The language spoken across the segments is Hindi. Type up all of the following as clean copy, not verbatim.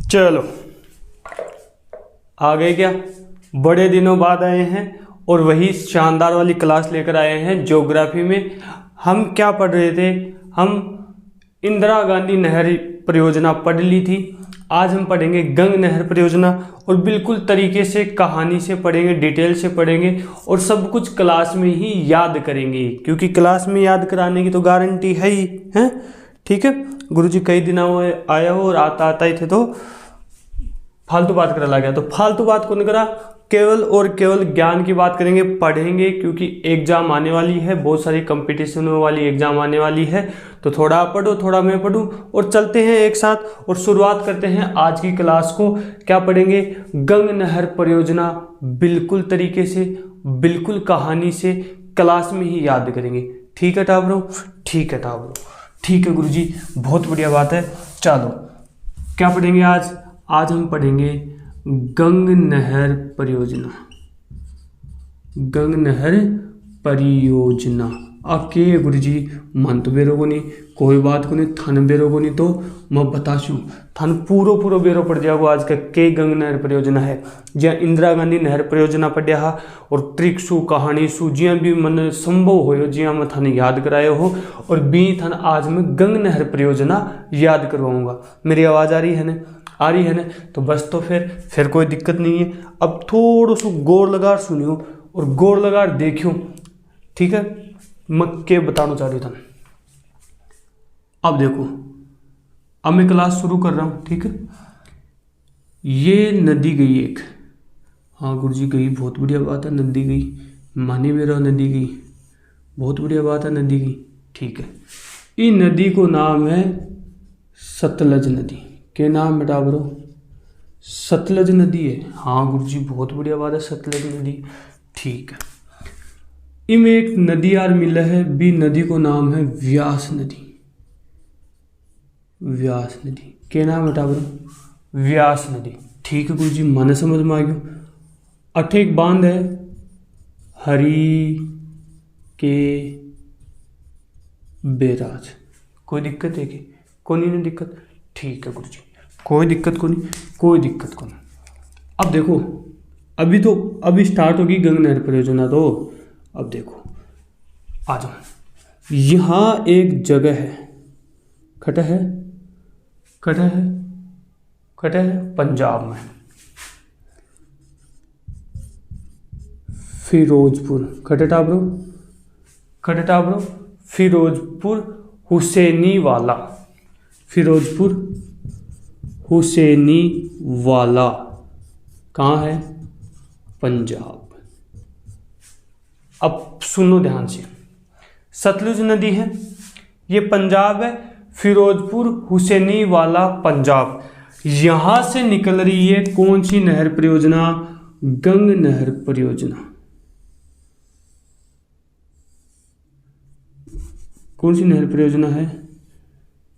चलो आ गए क्या? बड़े दिनों बाद आए हैं और वही शानदार वाली क्लास लेकर आए हैं। ज्योग्राफी में हम क्या पढ़ रहे थे? हम इंदिरा गांधी नहर परियोजना पढ़ ली थी। आज हम पढ़ेंगे गंग नहर परियोजना और बिल्कुल तरीके से कहानी से पढ़ेंगे, डिटेल से पढ़ेंगे और सब कुछ क्लास में ही याद करेंगे, क्योंकि क्लास में याद कराने की तो गारंटी है ही है। ठीक है, गुरुजी कई दिनों में आया हो और आता आता ही थे तो फालतू बात करा लग गया। तो फालतू बात कौन करा? केवल और केवल ज्ञान की बात करेंगे, पढ़ेंगे, क्योंकि एग्जाम आने वाली है, बहुत सारी कंपटीशनों वाली एग्जाम आने वाली है। तो थोड़ा आप पढ़ो, थोड़ा मैं पढ़ूं और चलते हैं एक साथ और शुरुआत करते हैं आज की क्लास को। क्या पढ़ेंगे? गंग नहर परियोजना बिल्कुल तरीके से, बिल्कुल कहानी से क्लास में ही याद करेंगे। ठीक है टाबरो? ठीक है टाबरो, ठीक है गुरुजी, बहुत बढ़िया बात है। चलो क्या पढ़ेंगे आज? आज हम पढ़ेंगे गंग नहर परियोजना। गंग नहर परियोजना अके गुरुजी मन तो बेरो को नहीं, कोई बात को नहीं, थन बेरो को नहीं तो मैं बताशू थन पूरो बेरो पड़ जाओ आज का के गंग नहर परियोजना है। जहाँ इंदिरा गांधी नहर परियोजना पढ़िया और ट्रिक सु कहानी सु जिया भी मन संभव हो जिया मैं थन याद कराए हो और बी थन आज मैं गंग नहर परियोजना याद करवाऊंगा। मेरी आवाज़ आ रही है ना? आ रही है ना? तो बस तो फिर कोई दिक्कत नहीं है। अब थोड़ा सा गौर लगा सुनियो और गौर लगा देखियो। ठीक है, मैं क्या बताना चाह रही था। अब देखो, अब मैं क्लास शुरू कर रहा हूँ। ठीक है, ये नदी गई एक, हाँ गुरुजी गई, बहुत बढ़िया बात है, नदी गई, मानी मेरा नदी गई, बहुत बढ़िया बात है, नदी गई। ठीक है, इस नदी को नाम है सतलज नदी। के नाम बेटा ब्रो? सतलज नदी है। हाँ गुरुजी बहुत बढ़िया बात है, सतलज नदी। ठीक है, इनमें एक नदी यार मिला है, बी नदी को नाम है व्यास नदी। व्यास नदी के नाम बेटा ब्रो? व्यास नदी। ठीक है गुरुजी, मन समझ में आ गया। अठे एक बांध है हरी के बेराज। कोई दिक्कत है कि कोई नहीं दिक्कत? ठीक है गुरुजी, कोई दिक्कत को नहीं, कोई दिक्कत को नहीं। अब देखो, अभी स्टार्ट होगी गंग नहर परियोजना। तो अब देखो, आ जाओ। यहाँ एक जगह है, खटा है पंजाब में, फिरोजपुर। खटा ब्रो फिरोजपुर हुसैनी वाला। फिरोजपुर हुसैनी वाला कहाँ है? पंजाब। अब सुनो ध्यान से, सतलुज नदी है, ये पंजाब है, फिरोजपुर हुसैनी वाला पंजाब। यहां से निकल रही है कौन सी नहर परियोजना? गंग नहर परियोजना। कौन सी नहर परियोजना है?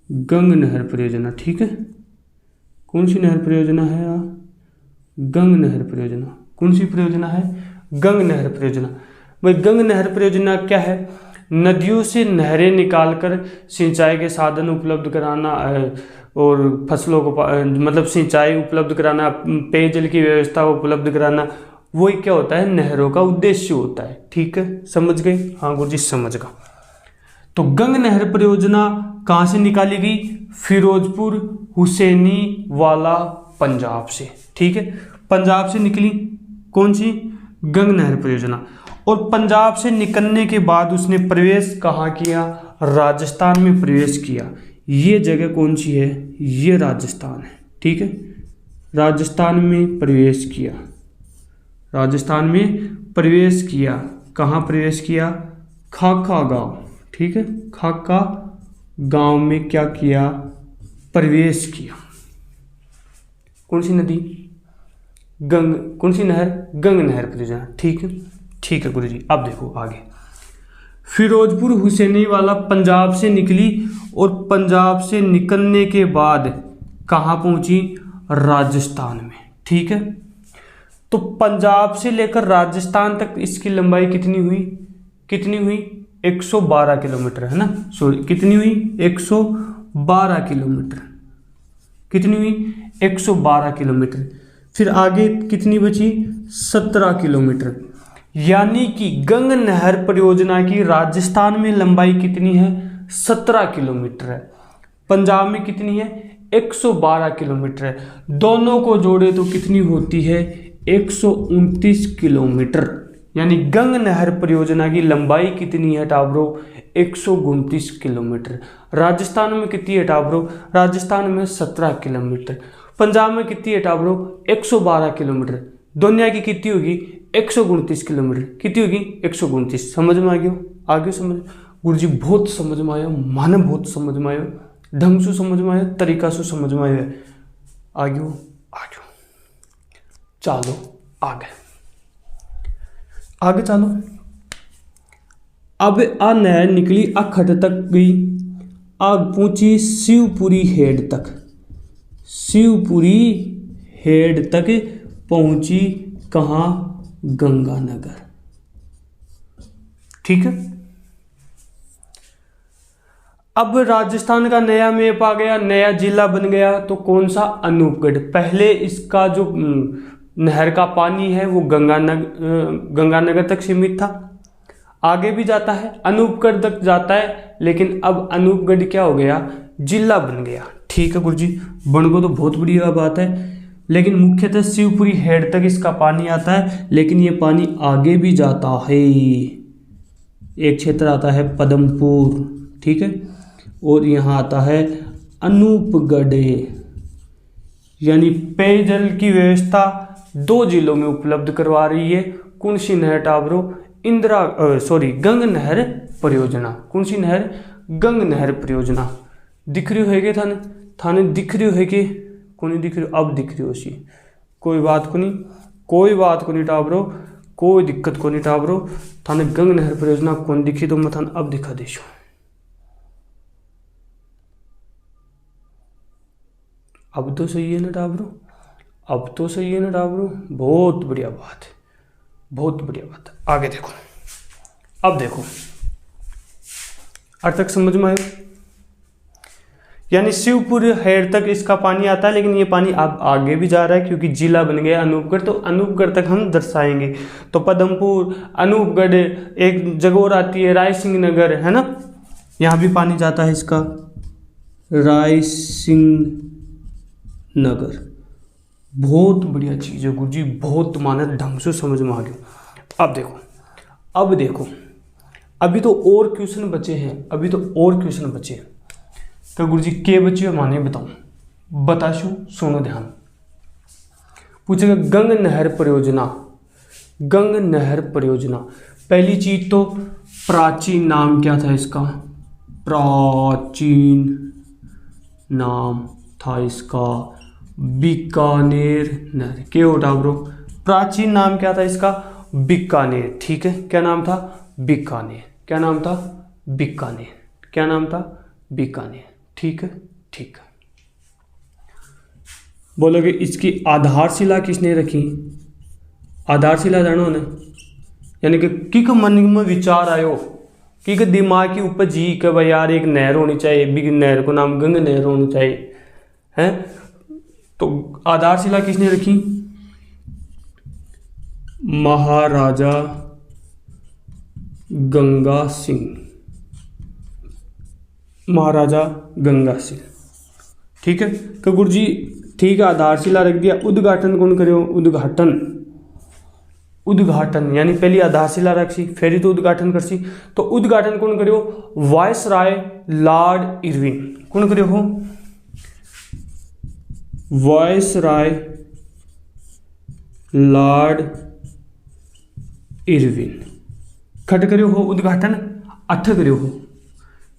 गंग नहर परियोजना। ठीक है, कौन सी नहर परियोजना है? गंग नहर परियोजना। कौन सी परियोजना है? गंग नहर परियोजना। भाई गंग नहर परियोजना क्या है? नदियों से नहरें निकालकर सिंचाई के साधन उपलब्ध कराना और फसलों को मतलब सिंचाई उपलब्ध कराना, पेयजल की व्यवस्था उपलब्ध कराना, वही क्या होता है? नहरों का उद्देश्य होता है। ठीक है, समझ गए? हाँ गुरुजी समझ गया। तो गंग नहर परियोजना कहाँ से निकाली गई? फिरोजपुर हुसैनी वाला पंजाब से। ठीक है, पंजाब से निकली कौन सी? गंग नहर परियोजना। और पंजाब से निकलने के बाद उसने प्रवेश कहाँ किया? राजस्थान में प्रवेश किया। ये जगह कौन सी है? ये राजस्थान है। ठीक है, राजस्थान में प्रवेश किया। राजस्थान में प्रवेश किया। कहाँ प्रवेश किया? खाका गांव। ठीक है, खाका गांव में क्या किया? प्रवेश किया। कौन सी नदी? गंग। कौन सी नहर? गंग नहर परियोजना। ठीक है, ठीक है गुरुजी। अब देखो आगे, फिरोजपुर हुसैनी वाला पंजाब से निकली और पंजाब से निकलने के बाद कहाँ पहुंची? राजस्थान में। ठीक है, तो पंजाब से लेकर राजस्थान तक इसकी लंबाई कितनी हुई? 112 किलोमीटर है ना? सॉरी, कितनी हुई? 112 किलोमीटर। कितनी हुई 112 किलोमीटर। फिर आगे कितनी बची 17 किलोमीटर। यानी कि गंग नहर परियोजना की राजस्थान में लंबाई कितनी है 17 किलोमीटर है, पंजाब में कितनी है 112 किलोमीटर है। दोनों को जोड़े तो कितनी होती है 129 किलोमीटर। यानी गंग नहर परियोजना की लंबाई कितनी है टाबरो 129 किलोमीटर। राजस्थान में कितनी है टाबरो, राजस्थान में 17 किलोमीटर। पंजाब में कितनी है टाबरो 112 किलोमीटर। दुनिया की कितनी होगी 129 किलोमीटर। कितनी होगी 129। समझ में आ गया, आगे समझ गुरु जी बहुत समझ में आया, मन बहुत समझ में आया, ढंग से समझ में आया, तरीका से समझ में आया। आगे आगे चलो आगे आगे चलो। अब आ नहर निकली आ खट तक गई, आ पहुंची शिवपुरी हेड तक। शिवपुरी हेड तक पहुंची कहाँ गंगानगर। ठीक है। अब राजस्थान का नया मैप आ गया, नया जिला बन गया। तो कौन सा अनूपगढ़। पहले इसका जो नहर का पानी है वो गंगानगर तक सीमित था, आगे भी जाता है अनूपगढ़ तक जाता है, लेकिन अब अनूपगढ़ क्या हो गया जिला बन गया। ठीक है गुरुजी, बन को तो बहुत बढ़िया बात है, लेकिन मुख्यतः शिवपुरी हेड तक इसका पानी आता है, लेकिन ये पानी आगे भी जाता है। एक क्षेत्र आता है पदमपुर, ठीक है, और यहाँ आता है अनूपगढ़। यानी पेयजल की व्यवस्था 2 जिलों में उपलब्ध करवा रही है। कौन सी नहर टाबरो गंग नहर परियोजना। कौन सी नहर गंग नहर परियोजना। दिख रही है थाने, थाने दिख रही है कि कोई दिख रही, अब दिख रही हो सी, कोई बात को नहीं, कोई बात को नहीं टाबरो, कोई दिक्कत को नहीं टाबरो। थाने गंग नहर परियोजना कौन दिखी तो मैं थाने अब दिखा देशो। अब तो सही है ना टाबरो, अब तो सही है ना टाबरो, बहुत बढ़िया बात है, बहुत बढ़िया बात है। आगे देखो, अब देखो अर्थ तक समझ में आए। यानी शिवपुर हेड तक इसका पानी आता है, लेकिन ये पानी अब आगे भी जा रहा है क्योंकि जिला बन गया अनूपगढ़, तो अनूपगढ़ तक हम दर्शाएंगे। तो पदमपुर, अनूपगढ़, एक जगह और आती है राय सिंह नगर, है ना, यहाँ भी पानी जाता है इसका, राय सिंह नगर। बहुत बढ़िया चीज़ है गुरुजी, बहुत मानक ढंग से समझ में आ गया। अब देखो, अब देखो, अभी तो और क्वेश्चन बचे हैं, अभी तो और क्वेश्चन बचे हैं। तो गुरुजी के बच्चे माने बताऊं, बताशु सुनो ध्यान। पूछेगा गंग नहर परियोजना, गंग नहर परियोजना। पहली चीज तो प्राचीन नाम क्या था इसका, प्राचीन नाम था इसका बीकानेर नहर। के होटा ब्रो, प्राचीन नाम क्या था इसका बीकानेर। ठीक है, क्या नाम था बीकानेर, क्या नाम था बीकानेर, क्या नाम था बीकानेर। ठीक है, ठीक है। बोलोगे इसकी आधारशिला किसने रखी, आधारशिला जानो ने, यानी कि मन में विचार आयो, कि दिमाग की उपज ही कि भाई यार एक नहर होनी चाहिए, बिग नहर को नाम गंग नहर होनी चाहिए, हैं। तो आधारशिला किसने रखी, महाराजा गंगा सिंह, महाराजा गंगा सिंह। ठीक है, तो गुरुजी ठीक है, आधारशिला रख दिया। उद्घाटन कौन करो, उद्घाटन, उद्घाटन यानी पहली आधारशिला रखी फिर ही तो उद्घाटन करसी। तो उद्घाटन कौन करो, वायसराय लॉर्ड इरविन। कौन करो हो, वायसराय लॉर्ड इरविन। खट करो हो उद्घाटन, अठ करो हो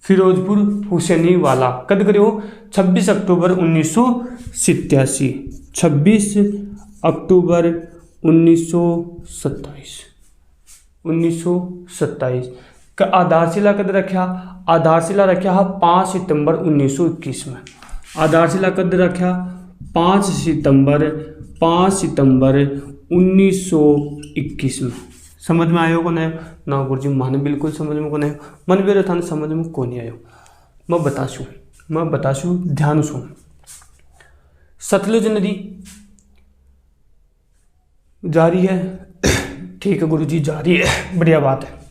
फिरोजपुर हुसैनी वाला। कद करो हो 26 अक्टूबर 1987, 26 अक्टूबर 1927 का आधारशिला कद रखा, आधारशिला रखा 5 सितंबर 1921 में। आधारशिला कद रखा 5 सितंबर 1921 में। समझ में आयो को नहीं ना गुरुजी, मन बिल्कुल समझ में को नहीं, मन भी रहता समझ में को नहीं आयो। मैं बताशू ध्यान सुन। सतलुज नदी जारी है, ठीक है गुरुजी जारी है, बढ़िया बात है।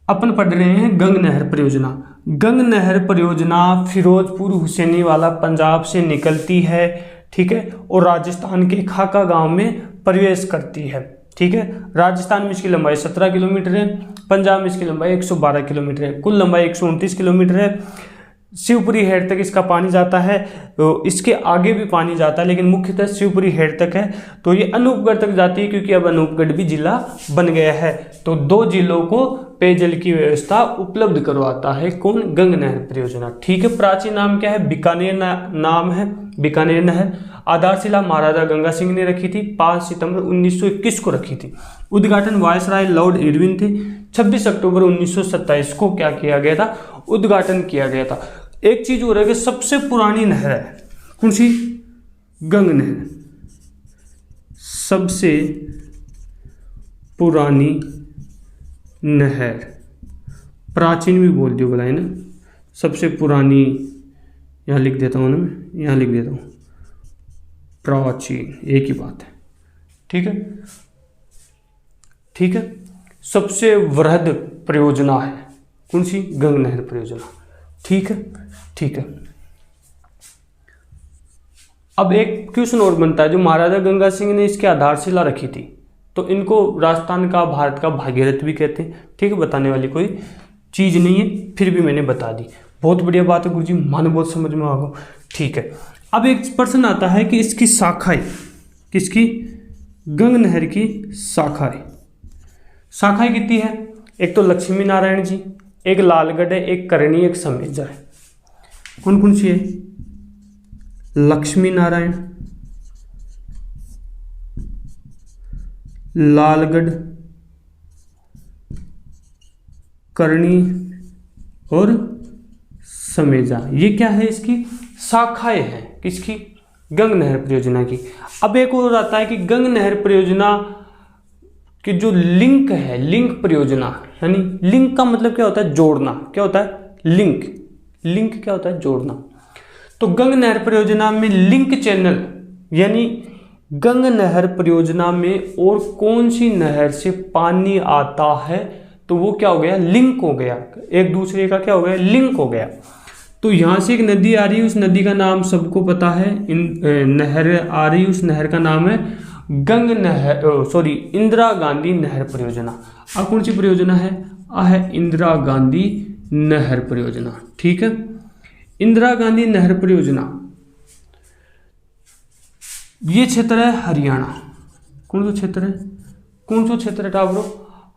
अपन पढ़ रहे हैं गंग नहर परियोजना। गंग नहर परियोजना फिरोजपुर हुसैनीवाला पंजाब से निकलती है, ठीक है, और राजस्थान के खाका गांव में प्रवेश करती है, ठीक है। राजस्थान में इसकी लंबाई 17 किलोमीटर है, पंजाब में इसकी लंबाई 112 किलोमीटर है, कुल लंबाई 129 किलोमीटर है। शिवपुरी हेड तक इसका पानी जाता है, तो इसके आगे भी पानी जाता है लेकिन मुख्यतः शिवपुरी हेड तक है। तो ये अनूपगढ़ तक जाती है क्योंकि अब अनूपगढ़ भी जिला बन गया है। तो 2 जिलों को पेयजल की व्यवस्था उपलब्ध करवाता है कौन? गंग नहर परियोजना, ठीक है। प्राचीन नाम क्या है? बीकानेर नाम है, बीकानेर नहर। आधारशिला महाराजा गंगा सिंह ने रखी थी, 5 सितंबर 1921 को रखी थी। उद्घाटन वायसराय लॉर्ड इरविन थे। 26 अक्टूबर 1927 को क्या किया गया था? उद्घाटन किया गया था। एक चीज हो रहा है कि सबसे पुरानी नहर है कौन सी? गंग नहर सबसे पुरानी नहर, प्राचीन भी बोल दियो बताए ना, सबसे पुरानी, यहां लिख देता हूं ना, मैं यहां लिख देता हूं प्राचीन, एक ही बात है, ठीक है, ठीक है। सबसे वृहद परियोजना है कौन सी? गंग नहर परियोजना, ठीक है, ठीक है। अब एक क्वेश्चन और बनता है, जो महाराजा गंगा सिंह ने इसकी आधारशिला रखी थी, तो इनको राजस्थान का, भारत का भागीरथ भी कहते हैं, ठीक है। बताने वाली कोई चीज नहीं है, फिर भी मैंने बता दी, बहुत बढ़िया बात है गुरुजी, मान बहुत समझ में आ गो, ठीक है। अब एक प्रश्न आता है कि इसकी शाखाएं, किसकी? गंग नहर की शाखाएं, शाखाएं कितनी है? एक तो लक्ष्मी नारायण जी, एक लालगढ़ है, एक करणी, एक समेजा है। कौन कौन सी है? लक्ष्मी नारायण, लालगढ़, करणी और समेजा, ये क्या है? इसकी शाखाएं हैं, किसकी? गंग नहर परियोजना की। अब एक और आता है कि गंग नहर परियोजना कि जो लिंक है, लिंक परियोजना, यानी लिंक का मतलब क्या होता है? जोड़ना। क्या होता है? लिंक। लिंक क्या होता है? जोड़ना। तो गंग नहर परियोजना में लिंक चैनल, यानी गंग नहर परियोजना में और कौन सी नहर से पानी आता है, तो वो क्या हो गया? लिंक हो गया, एक दूसरे का क्या हो गया? लिंक हो गया। तो यहां से एक नदी आ रही है, उस नदी का नाम सबको पता है, नहर आ रही है, उस नहर का नाम है गंग नहर, सॉरी इंदिरा गांधी नहर परियोजना। अब कौन सी परियोजना है? है इंदिरा गांधी नहर परियोजना, ठीक है। इंदिरा गांधी नहर परियोजना, ये क्षेत्र है हरियाणा। कौन सा क्षेत्र है? कौन सा क्षेत्र है टाबरो?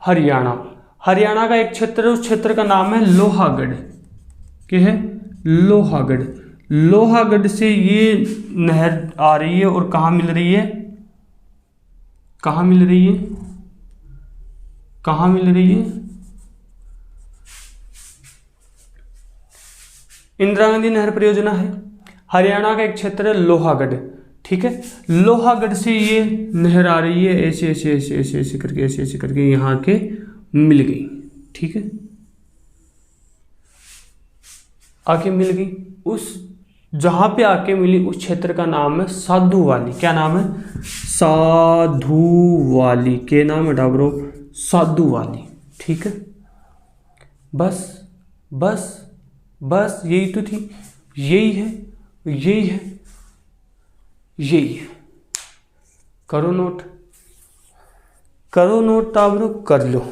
हरियाणा। हरियाणा का एक क्षेत्र है, उस क्षेत्र का नाम है लोहागढ़। क्या है? लोहागढ़। लोहागढ़ से ये नहर आ रही है और कहाँ मिल रही है? कहाँ मिल रही है? कहाँ मिल रही है? इंदिरा गांधी नहर परियोजना है, हरियाणा का एक क्षेत्र है लोहागढ़, ठीक है। लोहागढ़ से ये नहर आ रही है, ऐसे ऐसे ऐसे ऐसे ऐसे करके, ऐसे ऐसे करके यहाँ के मिल गई, ठीक है, आके मिल गई। उस जहां पे आके मिली उस क्षेत्र का नाम है साधु वाली। क्या नाम है? साधु वाली। के नाम है डाबरो? साधु वाली, ठीक है। बस बस बस यही तो थी, यही है, यही है, यही है। करो नोट, करो नोट टाबरो, कर लो।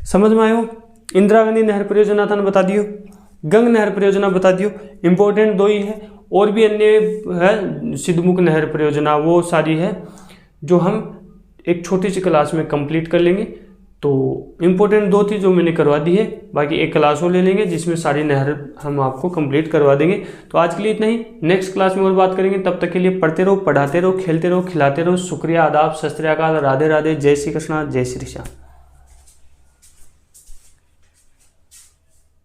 समझ में आयो? इंदिरा गांधी नहर परियोजना था, बता दियो। गंग नहर परियोजना बता दियो। इंपॉर्टेंट 2 ही है, और भी अन्य है, सिद्धमुख नहर परियोजना, वो सारी है जो हम एक छोटी सी क्लास में कंप्लीट कर लेंगे। तो इंपॉर्टेंट 2 थी जो मैंने करवा दी है, बाकी एक क्लास और ले लेंगे जिसमें सारी नहर हम आपको कंप्लीट करवा देंगे। तो आज के लिए इतना ही, नेक्स्ट क्लास में और बात करेंगे। तब तक के लिए पढ़ते रहो, पढ़ाते रहो, खेलते रहो, खिलाते रहो। शुक्रिया, आदाब, सत श्री अकाल, राधे राधे, जय श्री कृष्णा, जय श्री श्याम।